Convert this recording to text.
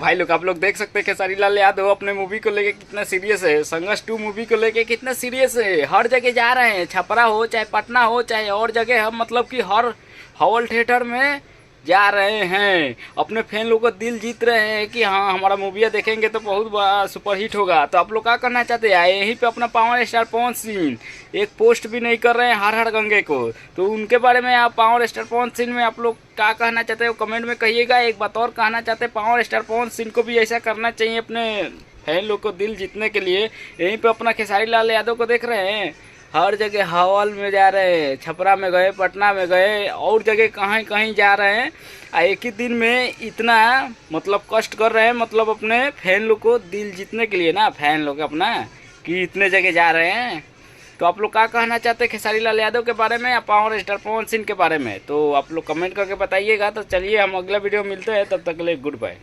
भाई लोग आप लोग देख सकते हैं खेसारी लाल यादव अपने मूवी को लेके कितना सीरियस है। संघर्ष 2 मूवी को लेके कितना सीरियस है। हर जगह जा रहे हैं, छपरा हो चाहे पटना हो चाहे और जगह, हम मतलब कि हर हॉल थिएटर में जा रहे हैं, अपने फैन लोगों का दिल जीत रहे हैं कि हाँ हमारा मूविया देखेंगे तो बहुत बड़ा सुपरहिट होगा। तो आप लोग क्या करना चाहते हैं, यहीं पे अपना पावर स्टार पवन सिंह एक पोस्ट भी नहीं कर रहे हैं हर हर गंगे को, तो उनके बारे में आप पावर स्टार पवन सिंह में आप लोग क्या कहना चाहते हैं वो कमेंट में कहिएगा। एक बात और कहना चाहते हैं, पावर स्टार पवन सिंह को भी ऐसा करना चाहिए अपने फैन लोग को दिल जीतने के लिए। यहीं पे अपना खेसारी लाल यादव को देख रहे हैं, हर जगह हॉल में जा रहे हैं, छपरा में गए, पटना में गए और जगह कहीं कहीं जा रहे हैं। एक ही दिन में इतना मतलब कष्ट कर रहे हैं, मतलब अपने फैन लोग को दिल जीतने के लिए ना, फैन लोग अपना कि इतने जगह जा रहे हैं। तो आप लोग क्या कहना चाहते हैं खेसारी लाल यादव के बारे में या पावर स्टार पवन सिंह के बारे में, तो आप लोग कमेंट करके बताइएगा। तो चलिए हम अगला वीडियो मिलते हैं, तब तक के लिए गुड बाय।